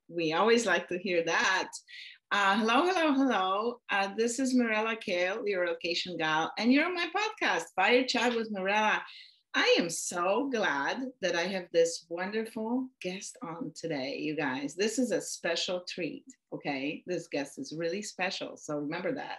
We always like to hear that. Hello. This is Mirella Kale, your location gal, and you're on my podcast, Fire Chat with Mirella. I am so glad that I have this wonderful guest on today, you guys. This is a special treat, okay? This guest is really special, so remember that.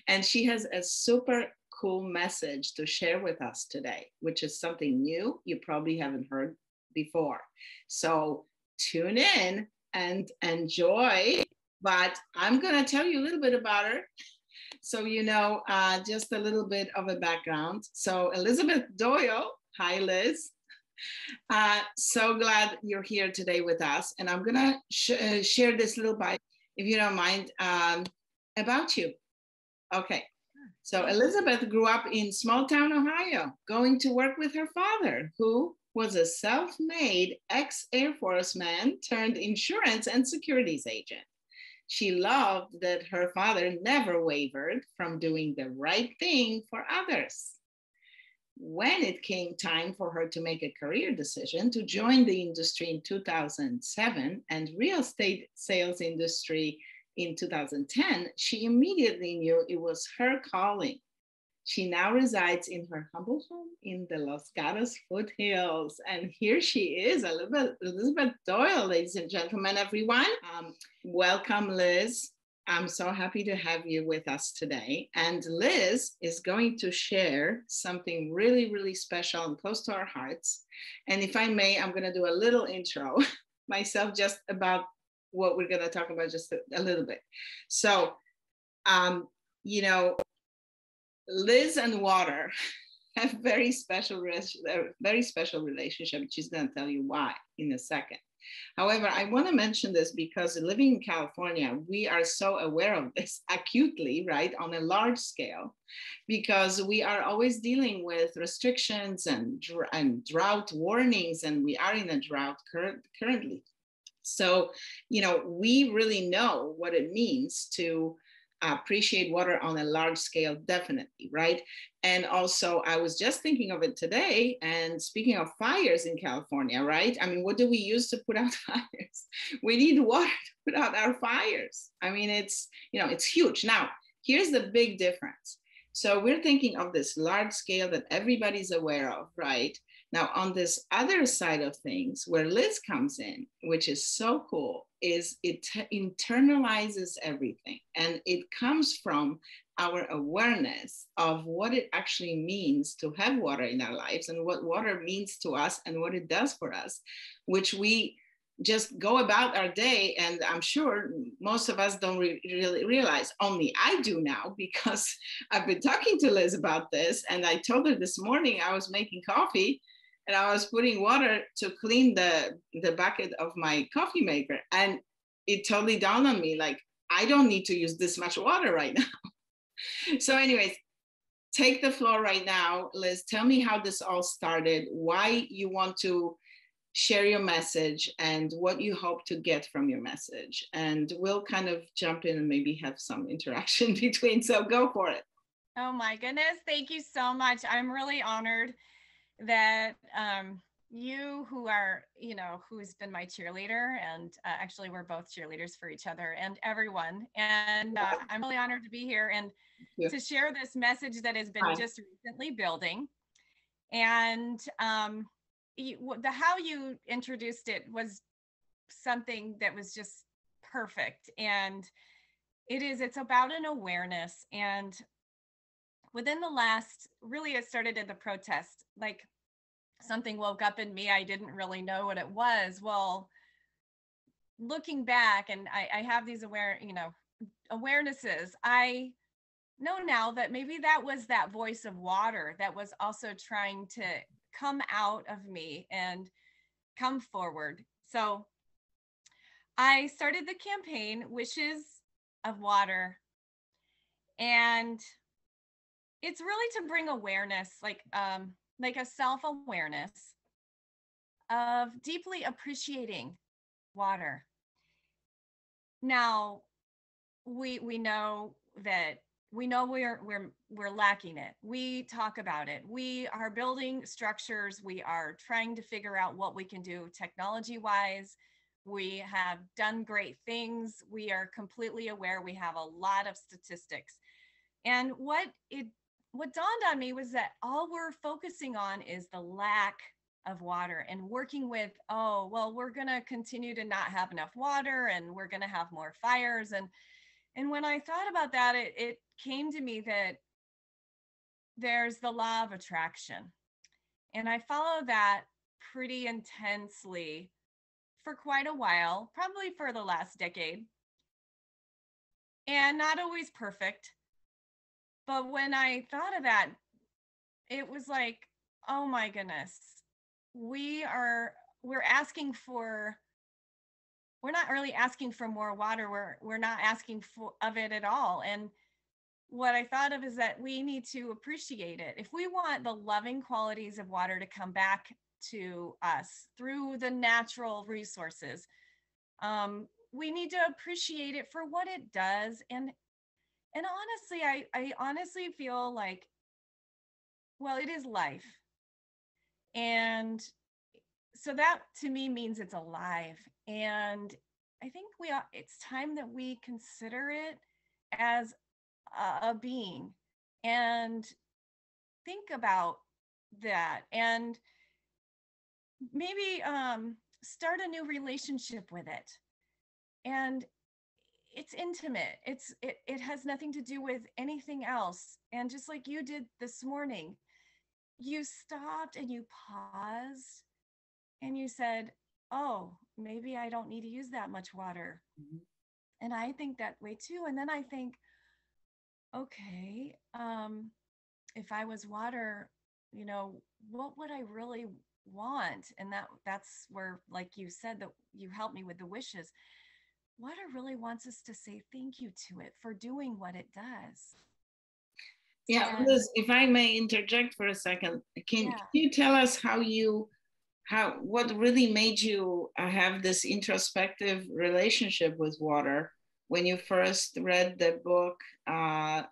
And she has a super cool message to share with us today, which is something new you probably haven't heard before. So tune in and enjoy. But I'm going to tell you a little bit about her. So, just a little bit of a background. So, Elizabeth Doyle. Hi, Liz. So glad you're here today with us. And I'm going to share this little bit, if you don't mind, about you. Okay. So, Elizabeth grew up in small town Ohio, going to work with her father, who was a self-made ex-Air Force man turned insurance and securities agent. She loved that her father never wavered from doing the right thing for others. When it came time for her to make a career decision to join the industry in 2007 and real estate sales industry in 2010, she immediately knew it was her calling. She now resides in her humble home in the Los Gatos foothills. And here she is, Elizabeth Doyle, ladies and gentlemen, everyone. Welcome, Liz. I'm so happy to have you with us today. And Liz is going to share something really, really special and close to our hearts. And if I may, I'm going to do a little intro myself just about what we're going to talk about just a little bit. So, Liz and water have a very special relationship. She's going to tell you why in a second. However, I want to mention this because living in California, we are so aware of this acutely, right, on a large scale, because we are always dealing with restrictions and drought warnings, and we are in a drought currently. So, we really know what it means to appreciate water on a large scale, definitely, right? And also, I was just thinking of it today, and speaking of fires in California, right? I mean, what do we use to put out fires? We need water to put out our fires. I mean, it's huge. Now, here's the big difference. So we're thinking of this large scale that everybody's aware of, right? Now, on this other side of things, where Liz comes in, which is so cool, is it internalizes everything. And it comes from our awareness of what it actually means to have water in our lives and what water means to us and what it does for us, which we just go about our day. And I'm sure most of us don't really realize. Only I do now, because I've been talking to Liz about this. And I told her this morning I was making coffee and I was putting water to clean the bucket of my coffee maker. And it totally dawned on me, like, I don't need to use this much water right now. So anyways, take the floor right now, Liz. Tell me how this all started, why you want to share your message, and what you hope to get from your message. And we'll kind of jump in and maybe have some interaction between. So go for it. Oh my goodness. Thank you so much. I'm really honored that you who's been my cheerleader, and actually we're both cheerleaders for each other and everyone. And I'm really honored to be here and to share this message that has been just recently building. And how you introduced it was something that was just perfect. And it's about an awareness. And within the last, really, it started in the protest, like something woke up in me. I didn't really know what it was. Well, looking back, and I have these awarenesses, I know now that maybe that was that voice of water that was also trying to come out of me and come forward. So I started the campaign, Wishes of Water. And it's really to bring awareness, like a self-awareness of deeply appreciating water. Now, we know that we're lacking it. We talk about it. We are building structures. We are trying to figure out what we can do technology-wise. We have done great things. We are completely aware. We have a lot of statistics. And what dawned on me was that all we're focusing on is the lack of water and working with, oh, well, we're going to continue to not have enough water and we're going to have more fires. And when I thought about that, it came to me that there's the law of attraction. And I follow that pretty intensely for quite a while, probably for the last decade. And not always perfect. But when I thought of that, it was like, oh my goodness, we're asking for, we're not really asking for more water. We're not asking for of it at all. And what I thought of is that we need to appreciate it. If we want the loving qualities of water to come back to us through the natural resources, we need to appreciate it for what it does. And honestly, I honestly feel like, well, it is life. And so that to me means it's alive. And I think it's time that we consider it as a being and think about that, and maybe start a new relationship with it. And it's intimate. It has nothing to do with anything else. And just like you did this morning, you stopped and you paused and you said, oh, maybe I don't need to use that much water. Mm-hmm. And I think that way too. And then I think, okay, if I was water, what would I really want? And that's where, like you said, that you helped me with the wishes. Water really wants us to say thank you to it for doing what it does. Yeah, Liz, if I may interject for a second, can you tell us what really made you have this introspective relationship with water when you first read the book by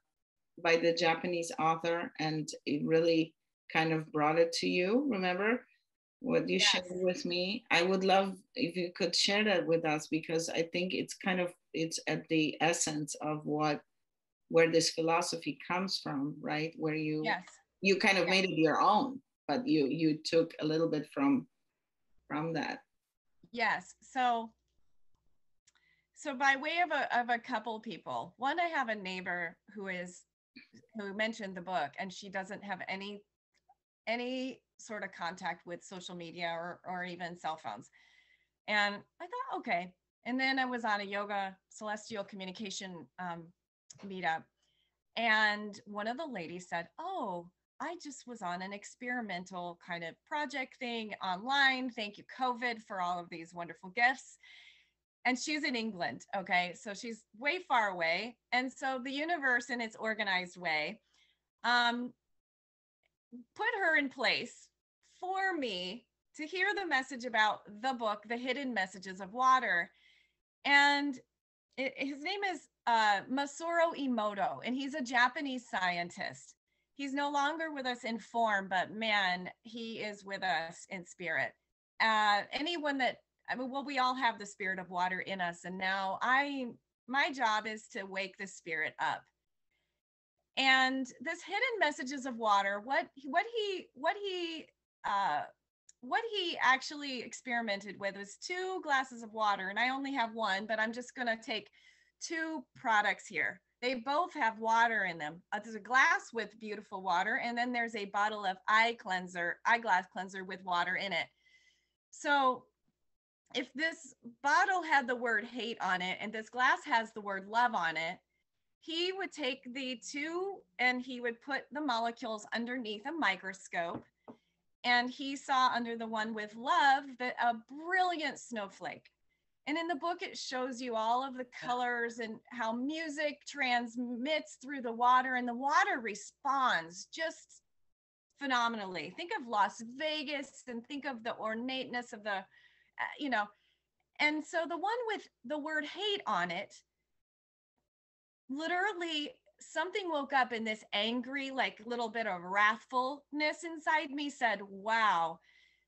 the Japanese author, and it really kind of brought it to you? Remember what you shared with me? I would love if you could share that with us, because I think it's at the essence of where this philosophy comes from, right? Where you kind of made it your own, but you took a little bit from that. Yes. So by way of a couple people, one, I have a neighbor who mentioned the book, and she doesn't have any sort of contact with social media or even cell phones. And I thought, okay. And then I was on a yoga celestial communication meetup, and one of the ladies said, oh, I just was on an experimental kind of project thing online. Thank you, COVID, for all of these wonderful gifts. And she's in England. Okay. So she's way far away. And so the universe, in its organized way, put her in place for me to hear the message about the book, The Hidden Messages of Water. And his name is Masaru Emoto, and he's a Japanese scientist. He's no longer with us in form, but man, he is with us in spirit. Anyone that, we all have the spirit of water in us. And now my job is to wake the spirit up. And this Hidden Messages of Water, what he actually experimented with was 2 glasses of water. And I only have one, but I'm just going to take 2 products here. They both have water in them. There's a glass with beautiful water, and then there's a bottle of eyeglass cleanser with water in it. So if this bottle had the word hate on it and this glass has the word love on it, he would take the 2 and he would put the molecules underneath a microscope, and he saw under the one with love a brilliant snowflake. And in the book, it shows you all of the colors and how music transmits through the water, and the water responds just phenomenally. Think of Las Vegas and think of the ornateness of the, and so the one with the word hate on it, literally something woke up in this angry, like little bit of wrathfulness inside me, said, wow.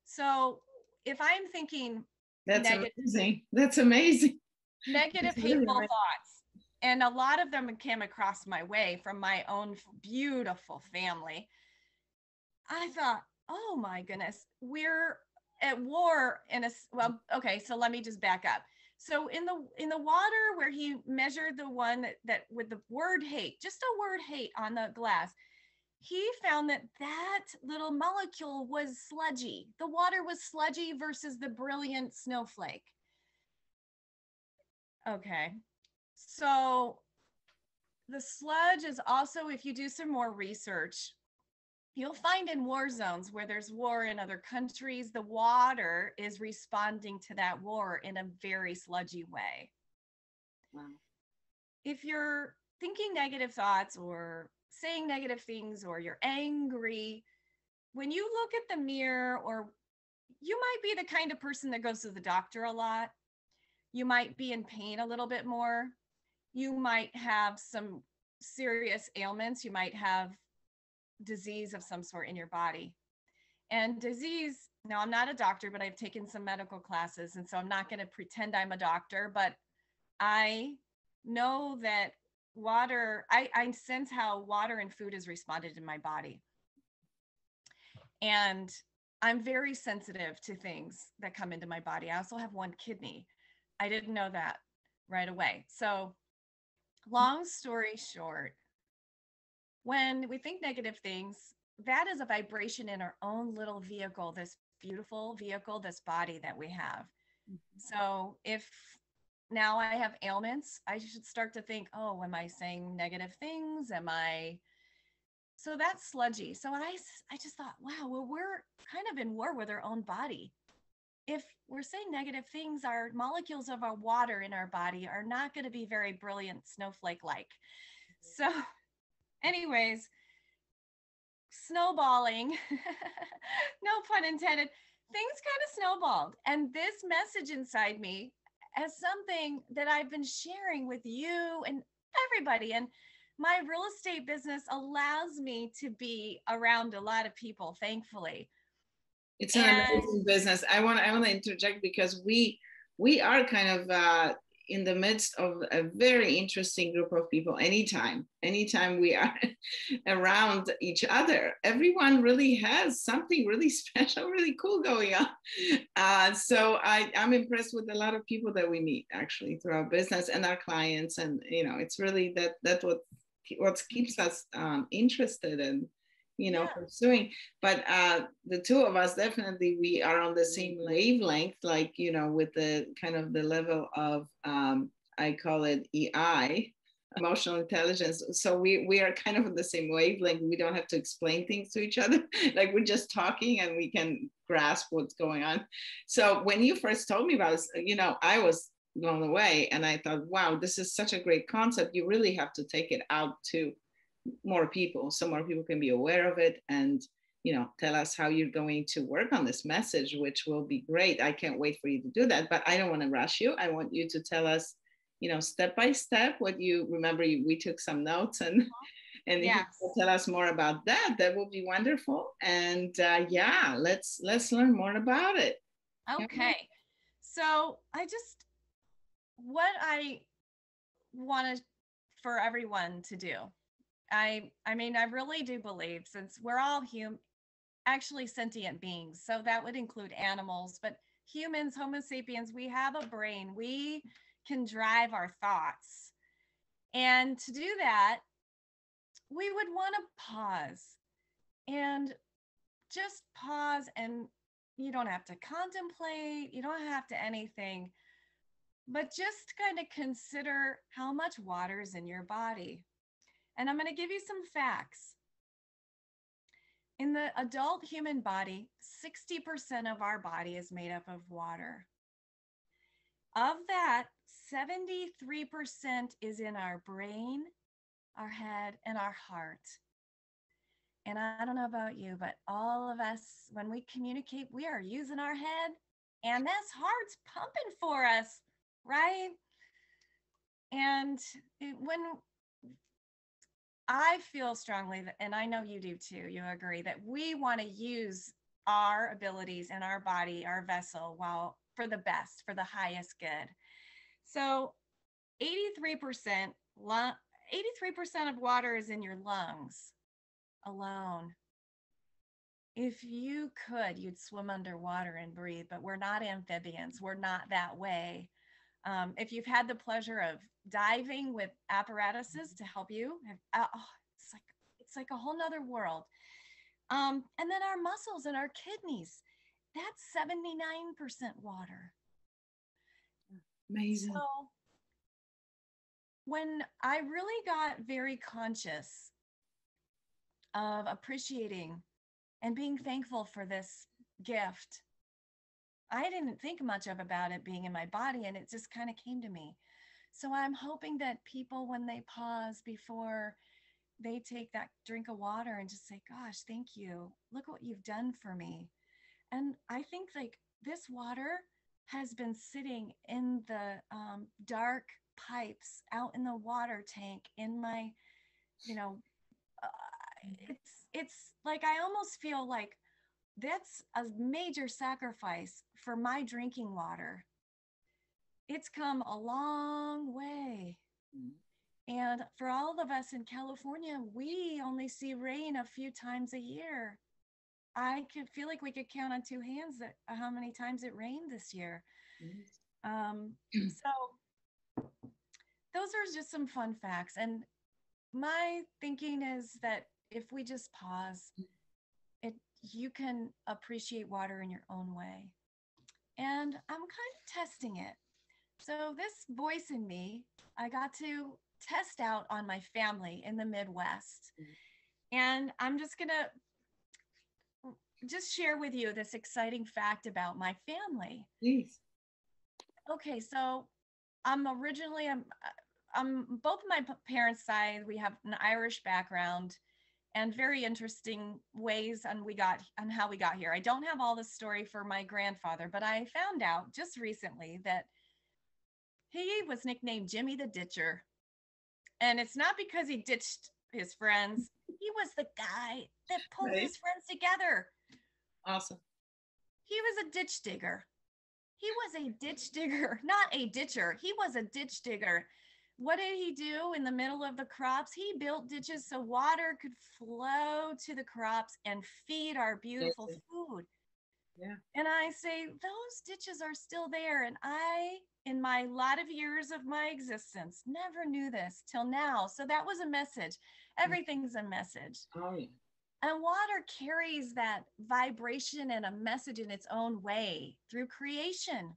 So if I'm thinking, That's negative, amazing. That's amazing. negative, That's really hateful amazing. thoughts. And a lot of them came across my way from my own beautiful family. I thought, oh my goodness, we're at war in a, well, okay, so let me just back up. So in the water where he measured the one that with the word hate, just a word hate on the glass, he found that that little molecule was sludgy. The water was sludgy versus the brilliant snowflake. Okay. So the sludge is also, if you do some more research, you'll find in war zones where there's war in other countries, the water is responding to that war in a very sludgy way. Wow. If you're thinking negative thoughts or saying negative things, or you're angry, when you look at the mirror, or you might be the kind of person that goes to the doctor a lot, you might be in pain a little bit more, you might have some serious ailments, you might have disease of some sort in your body. And disease, now I'm not a doctor, but I've taken some medical classes, and so I'm not going to pretend I'm a doctor, but I know that water, I sense how water and food has responded in my body. And I'm very sensitive to things that come into my body. I also have one kidney. I didn't know that right away. So long story short, when we think negative things, that is a vibration in our own little vehicle, this beautiful vehicle, this body that we have. So if now I have ailments, I should start to think, oh, am I saying negative things? Am I? So that's sludgy. So I just thought, wow, well, we're kind of in war with our own body. If we're saying negative things, our molecules of our water in our body are not going to be very brilliant snowflake like. So anyways, snowballing, no pun intended, things kind of snowballed. And this message inside me as something that I've been sharing with you and everybody. And my real estate business allows me to be around a lot of people, thankfully. It's an amazing business. I want to interject because we are kind of in the midst of a very interesting group of people. Anytime we are around each other, everyone really has something really special, really cool going on. So I'm impressed with a lot of people that we meet actually through our business and our clients, and it's really that's what keeps us interested in pursuing. But the two of us, definitely we are on the same wavelength, like with the kind of the level of I call it EI, emotional intelligence. So we are kind of on the same wavelength. We don't have to explain things to each other. Like we're just talking and we can grasp what's going on. So when you first told me about it, I was blown away, and I thought, wow, this is such a great concept. You really have to take it out to more people so more people can be aware of it, and tell us how you're going to work on this message, which will be great. I can't wait for you to do that, but I don't want to rush you. I want you to tell us step by step what you remember. We took some notes, and if you can tell us more about that, that will be wonderful. And yeah, let's learn more about it. Okay. So what I wanted for everyone to do, I mean, I really do believe, since we're all actually sentient beings, so that would include animals, but humans, Homo sapiens, we have a brain. We can drive our thoughts. And to do that, we would want to pause and just pause. And you don't have to contemplate, you don't have to anything, but just kind of consider how much water is in your body. And I'm going to give you some facts. In the adult human body, 60% of our body is made up of water. Of that, 73% is in our brain, our head, and our heart. And I don't know about you, but all of us, when we communicate, we are using our head, and this heart's pumping for us, right? And when I feel strongly that, and I know you do too, you agree, that we want to use our abilities and our body, our vessel, while for the best, for the highest good. So 83%, 83% of water is in your lungs alone. If you could, you'd swim underwater and breathe, but we're not amphibians. We're not that way. If you've had the pleasure of diving with apparatuses to help you, it's like a whole nother world. And then our muscles and our kidneys, that's 79% water. Amazing. So when I really got very conscious of appreciating and being thankful for this gift, I didn't think much about it being in my body, and it just kind of came to me. So I'm hoping that people, when they pause before they take that drink of water and just say, gosh, thank you. Look what you've done for me. And I think like this water has been sitting in the dark pipes out in the water tank in my, it's like, I almost feel like that's a major sacrifice for my drinking water. It's come a long way. And for all of us in California, we only see rain a few times a year. I could feel like we could count on two hands that how many times it rained this year. So those are just some fun facts. And my thinking is that if we just pause, you can appreciate water in your own way. And I'm kind of testing it. So this voice in me, I got to test out on my family in the Midwest. And I'm just going to just share with you this exciting fact about my family. Please. Okay, so I'm both my parents' side, we have an Irish background and very interesting ways on how we got here. I don't have all the story for my grandfather, but I found out just recently that he was nicknamed Jimmy the Ditcher. And it's not because he ditched his friends. He was the guy that pulled his friends together. Awesome. He was a ditch digger. He was a ditch digger, not a ditcher. He was a ditch digger. What did he do in the middle of the crops? He built ditches so water could flow to the crops and feed our beautiful food. Yeah. And I say, those ditches are still there. And I, in my lot of years of my existence, never knew this till now. So that was a message. Everything's a message. Oh, yeah. And water carries that vibration and a message in its own way through creation.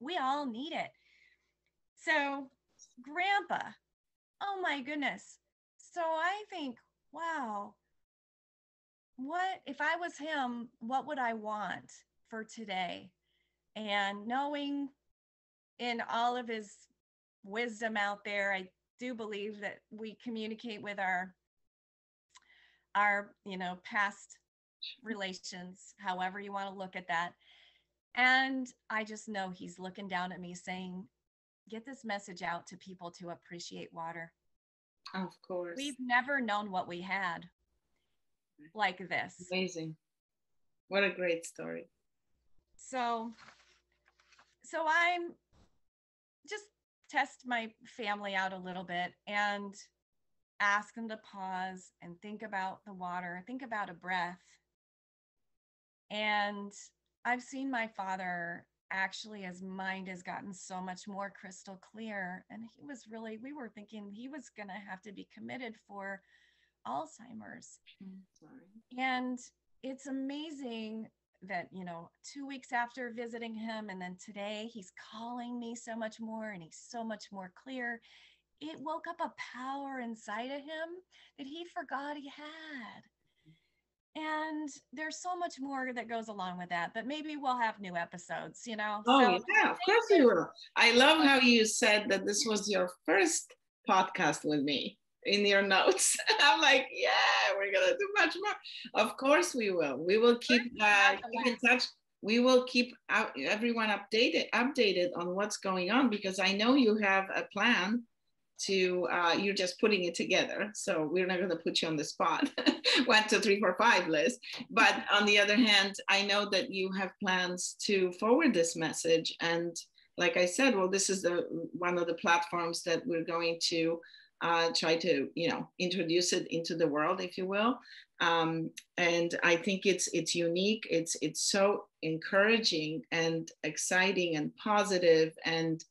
We all need it. So Grandpa, oh my goodness. So I think, wow, what if I was him, what would I want for today? And knowing in all of his wisdom out there, I do believe that we communicate with our past relations, however you want to look at that. And I just know he's looking down at me saying, get this message out to people to appreciate water. Of course. We've never known what we had like this. Amazing. What a great story. So I'm just test my family out a little bit and ask them to pause and think about the water, think about a breath. And I've seen my father actually, his mind has gotten so much more crystal clear. And we were thinking he was going to have to be committed for Alzheimer's. Sorry. And it's amazing that, 2 weeks after visiting him, and then today he's calling me so much more and he's so much more clear. It woke up a power inside of him that he forgot he had. And there's so much more that goes along with that, but maybe we'll have new episodes, Oh, so, yeah, of course we will. I love how you said that this was your first podcast with me in your notes. I'm like, yeah, we're going to do much more. Of course we will. We will keep in touch. We will keep everyone updated on what's going on, because I know you have a plan you're just putting it together. So we're not going to put you on the spot, 1, 2, 3, 4, 5 list. But on the other hand, I know that you have plans to forward this message. And like I said, well, this is one of the platforms that we're going to try to, introduce it into the world, if you will. And I think it's unique. It's so encouraging and exciting and positive. And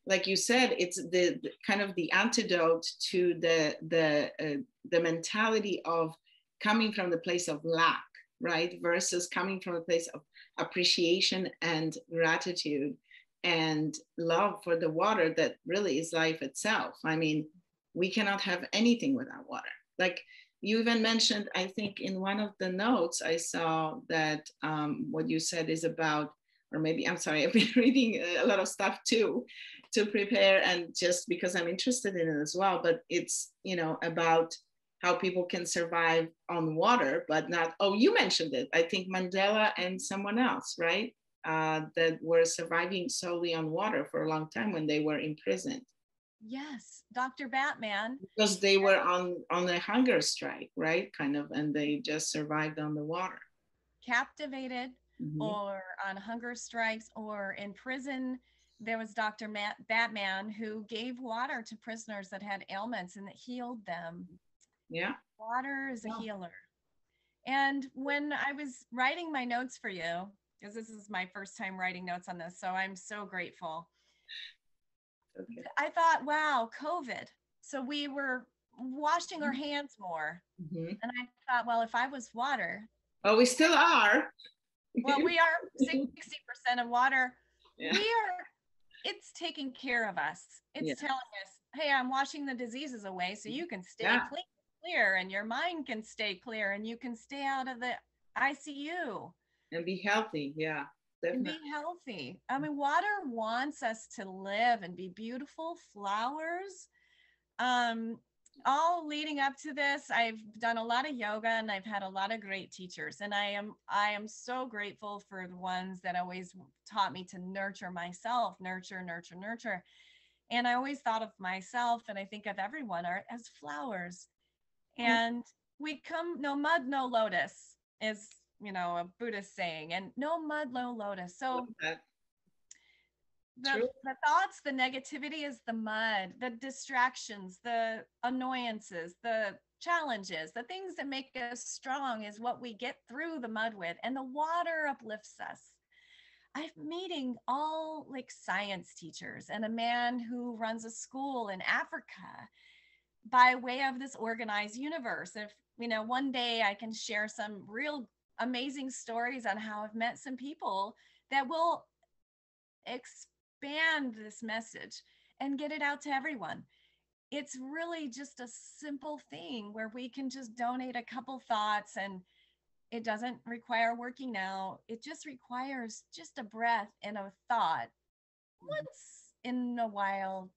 like you said, it's the kind of the antidote to the mentality of coming from the place of lack, right? Versus coming from a place of appreciation and gratitude and love for the water that really is life itself. I mean, we cannot have anything without water. Like you even mentioned, I think in one of the notes I saw that what you said is about, or maybe, I'm sorry, I've been reading a lot of stuff too, to prepare, and just because I'm interested in it as well, but it's, about how people can survive on water, but not, oh, you mentioned it, I think Mandela and someone else, right? That were surviving solely on water for a long time when they were imprisoned. Yes, Dr. Batman. Because they were on a hunger strike, right? Kind of, and they just survived on the water. Captivated, or on hunger strikes, or in prison. There was Dr. Batman who gave water to prisoners that had ailments and that healed them. Yeah. Water is a healer. And when I was writing my notes for you, because this is my first time writing notes on this, so I'm so grateful. Okay. I thought, wow, COVID. So we were washing our hands more. And I thought, well, if I was water. Oh, we still are. Well, we are 60% of water. Yeah. It's taking care of us. It's telling us, hey, I'm washing the diseases away so you can stay clear and your mind can stay clear and you can stay out of the ICU. And be healthy. Yeah. Definitely. And be healthy. I mean, water wants us to live and be beautiful flowers. All leading up to this, I've done a lot of yoga and I've had a lot of great teachers. And I am so grateful for the ones that always taught me to nurture myself, nurture. And I always thought of myself, and I think of everyone as flowers. And we come, no mud, no lotus is, a Buddhist saying, and no mud, no lotus. So the thoughts, the negativity is the mud, the distractions, the annoyances, the challenges, the things that make us strong is what we get through the mud with, and the water uplifts us. I'm meeting all like science teachers and a man who runs a school in Africa by way of this organized universe. If, one day I can share some real amazing stories on how I've met some people that will expand this message and get it out to everyone. It's really just a simple thing where we can just donate a couple thoughts, and it doesn't require working out. It just requires just a breath and a thought once in a while,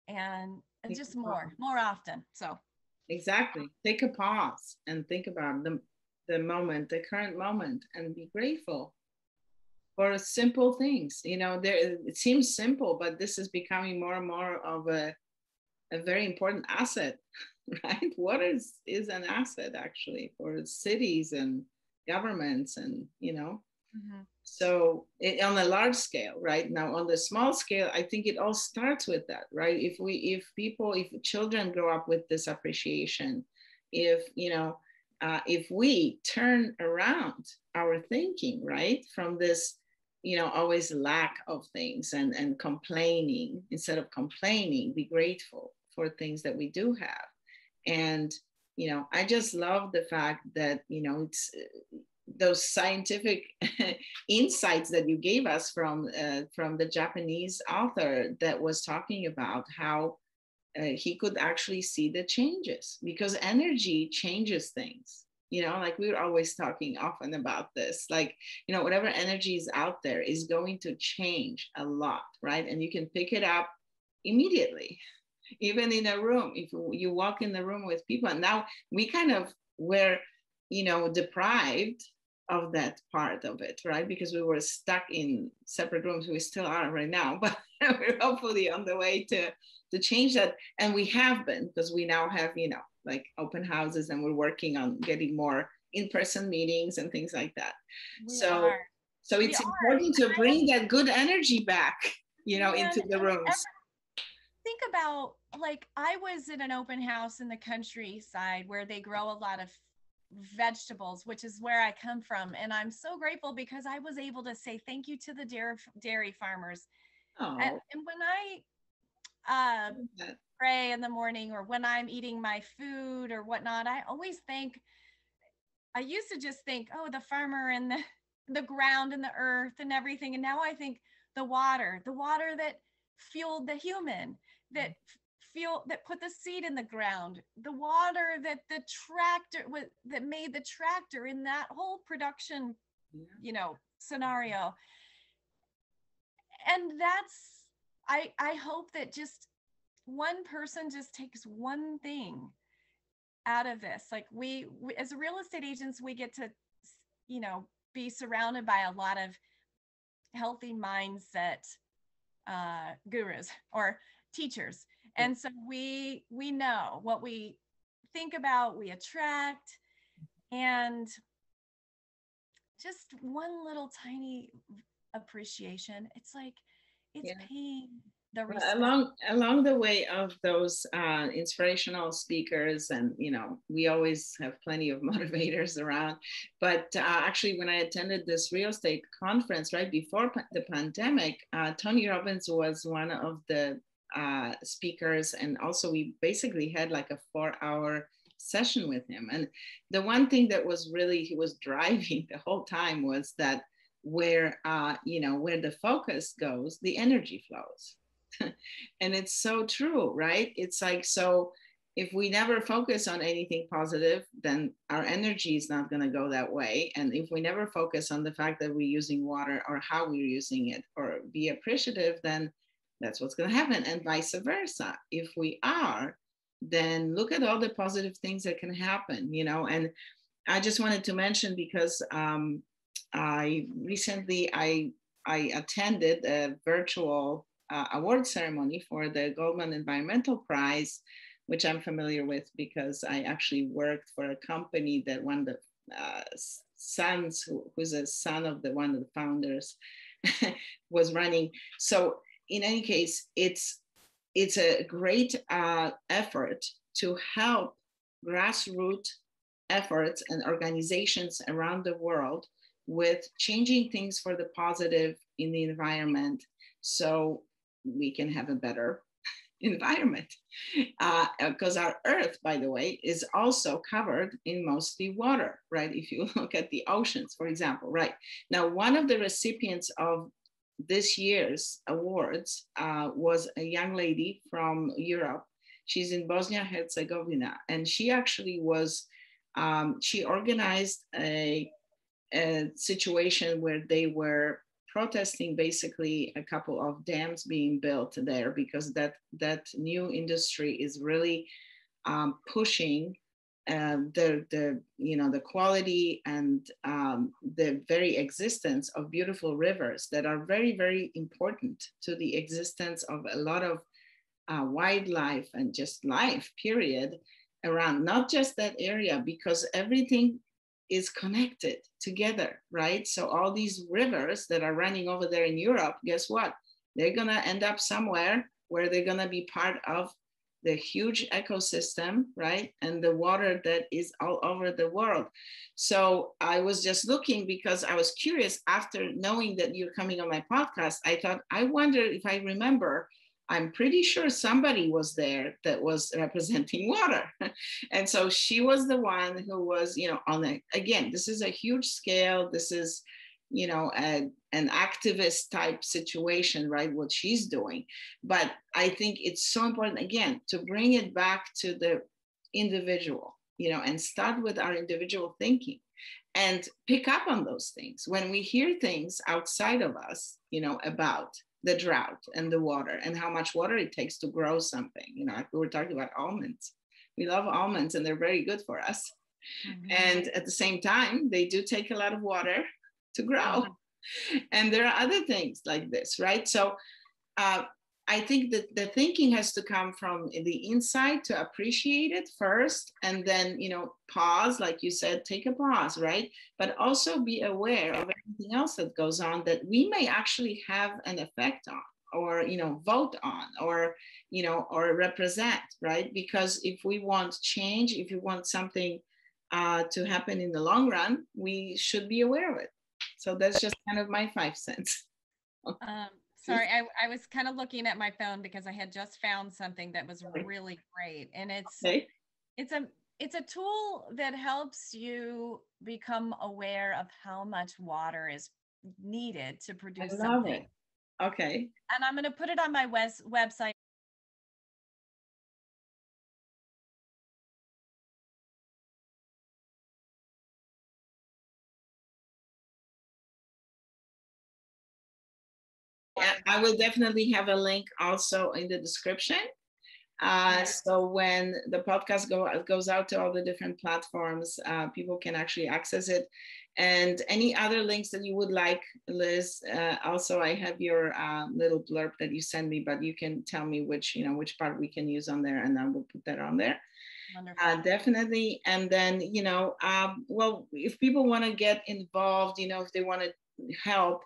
and just more often. So exactly, take a pause and think about the moment, the current moment, and be grateful for simple things. It seems simple, but this is becoming more and more of a very important asset, right? Water is an asset actually for cities and governments, and so on a large scale. Right now, on the small scale, I think it all starts with that, right? If children grow up with this appreciation, if we turn around our thinking, right, from this always lack of things and complaining, instead of complaining, be grateful for things that we do have. And I just love the fact that it's those scientific insights that you gave us from the Japanese author that was talking about how he could actually see the changes, because energy changes things. Like we're always talking often about this, like, whatever energy is out there is going to change a lot, right? And you can pick it up immediately, even in a room. If you walk in the room with people, and now we kind of were, deprived of that part of it, right? Because we were stuck in separate rooms. We still are right now, but we're hopefully on the way to change that. And we have been, because we now have, you know, like open houses, and we're working on getting more in-person meetings and things like that. We So are. so We it's are. important to bring that good energy back, you know, Man, into the rooms. think about, like, I was in an open house in the countryside where they grow a lot of vegetables, which is where I come from. And I'm so grateful because I was able to say thank you to the dairy farmers. Oh, And when I pray in the morning, or when I'm eating my food or whatnot, I always think, I used to just think, oh, the farmer and the ground and the earth and everything. And now I think the water that fueled the human, that that put the seed in the ground, the water that the tractor that made the tractor in that whole production, you know, scenario. And that's, I hope that just one person just takes one thing out of this. Like we as real estate agents, we get to, you know, be surrounded by a lot of healthy mindset gurus or teachers. And so we know what we think about, we attract. And just one little tiny appreciation, it's like, it's paying the respect. Along the way of those inspirational speakers, and you know, we always have plenty of motivators around. But actually, when I attended this real estate conference right before the pandemic, Tony Robbins was one of the speakers, and also we basically had like a 4-hour session with him. And the one thing that was really, he was driving the whole time, was that where you know, where the focus goes, the energy flows. And it's so true, right? It's like, so if we never focus on anything positive, then our energy is not going to go that way. And if we never focus on the fact that we're using water, or how we're using it, or be appreciative, then that's what's going to happen. And vice versa. If we are, then look at all the positive things that can happen, you know. And I just wanted to mention, because I recently I attended a virtual award ceremony for the Goldman Environmental Prize, which I'm familiar with because I actually worked for a company that one of the sons, who's a son of one of the founders, was running. So in any case, it's a great effort to help grassroots efforts and organizations around the world with changing things for the positive in the environment, so we can have a better environment. Because our earth, by the way, is also covered in mostly water, right? If you look at the oceans, for example, right? Now, one of the recipients of this year's awards was a young lady from Europe. She's in Bosnia-Herzegovina, and she actually was, she organized a situation where they were protesting basically a couple of dams being built there, because that new industry is really pushing the you know, the quality and the very existence of beautiful rivers that are very, very important to the existence of a lot of wildlife and just life, period, around not just that area, because everything is connected together, right? So all these rivers that are running over there in Europe, guess what? They're gonna end up somewhere where they're gonna be part of the huge ecosystem, right? And the water that is all over the world. So I was just looking because I was curious after knowing that you're coming on my podcast. I thought, I wonder if I remember, I'm pretty sure somebody was there that was representing water. And so she was the one who was, you know, on the, again, this is a huge scale. This is, you know, an activist type situation, right? What she's doing. But I think it's so important, again, to bring it back to the individual, you know, and start with our individual thinking and pick up on those things. When we hear things outside of us, you know, about the drought and the water and how much water it takes to grow something, you know, like we were talking about almonds. We love almonds and they're very good for us. And at the same time, they do take a lot of water to grow. And there are other things like this, right? So I think that the thinking has to come from the inside to appreciate it first, and then, pause, like you said, take a pause, right? But also be aware of everything else that goes on that we may actually have an effect on, or, vote on, or, or represent, right? Because if we want change, if we want something to happen in the long run, we should be aware of it. So that's just kind of my 5 cents. Sorry, I was kind of looking at my phone because I had just found something that was really great. And it's a tool that helps you become aware of how much water is needed to produce something. It. Okay. And I'm going to put it on my website. I will definitely have a link also in the description. So when the podcast goes out to all the different platforms, people can actually access it. And any other links that you would like, Liz, also I have your little blurb that you send me, but you can tell me which part we can use on there, and I will put that on there. Definitely. And then, well, if people want to get involved, if they want to help,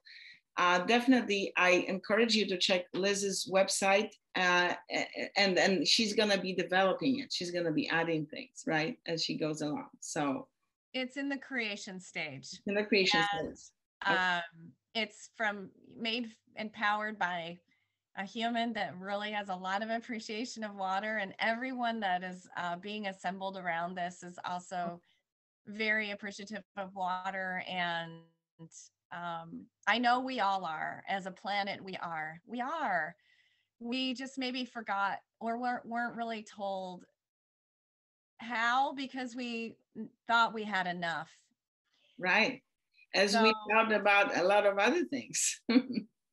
definitely, I encourage you to check Liz's website, and she's going to be developing it. She's going to be adding things, right, as she goes along. So it's in the creation stage. In the creation stage. Okay. It's made and powered by a human that really has a lot of appreciation of water, and everyone that is being assembled around this is also very appreciative of water. And I know we all are. As a planet, we are. We just maybe forgot, or weren't really told how, because we thought we had enough. Right. As we talked about a lot of other things.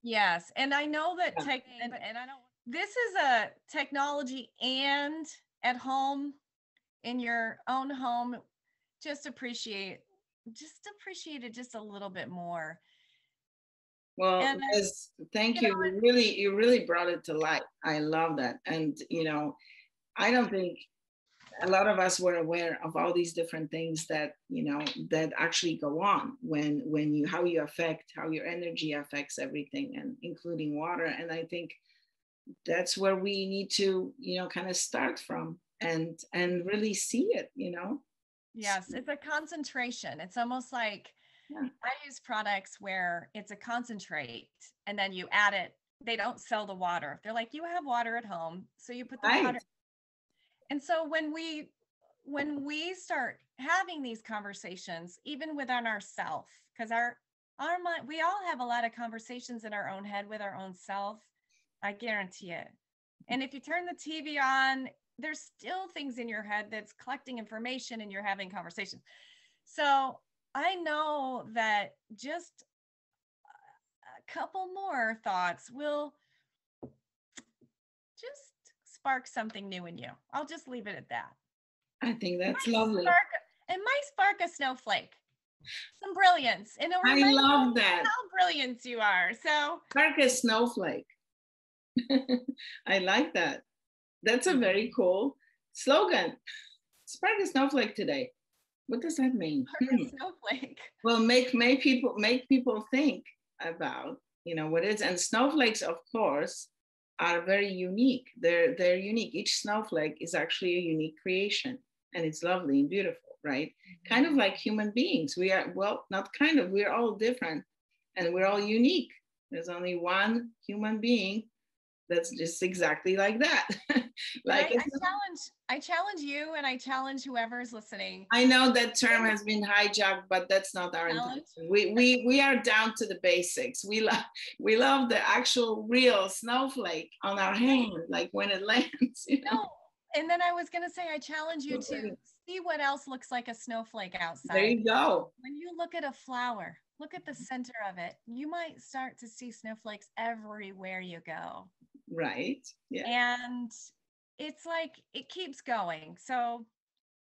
Yes. And I know that this is a technology, and at home, in your own home, just appreciate it just a little bit more. Well, Liz, thank you. You really brought it to light. I love that. And, I don't think a lot of us were aware of all these different things that, that actually go on how your energy affects everything, and including water. And I think that's where we need to, kind of start from and really see it, Yes, it's a concentration. It's almost like I use products where it's a concentrate, and then you add it. They don't sell the water. They're like, you have water at home, so you put the water. And so when we start having these conversations, even within ourselves, because our mind, we all have a lot of conversations in our own head with our own self, I guarantee it. And if you turn the TV on, there's still things in your head that's collecting information, and you're having conversations. So I know that just a couple more thoughts will just spark something new in you. I'll just leave it at that. I think that's lovely. It might spark a snowflake, some brilliance. And I love that. How brilliant you are. So spark a snowflake. I like that. That's a very cool slogan. Spark a snowflake today. What does that mean? Spark a snowflake. Well, make people think about, what it is. And snowflakes, of course, are very unique. They're unique. Each snowflake is actually a unique creation, and it's lovely and beautiful, right? Mm-hmm. Kind of like human beings. We are, well, not kind of, we're all different, and we're all unique. There's only one human being that's just exactly like that. I challenge you, and I challenge whoever is listening. I know that term has been hijacked, but that's not our intention. We are down to the basics. We love the actual real snowflake on our hand, like when it lands. No, and then I was gonna say, I challenge you to see what else looks like a snowflake outside. There you go. When you look at a flower, look at the center of it. You might start to see snowflakes everywhere you go. Right. Yeah. And it's like, it keeps going. So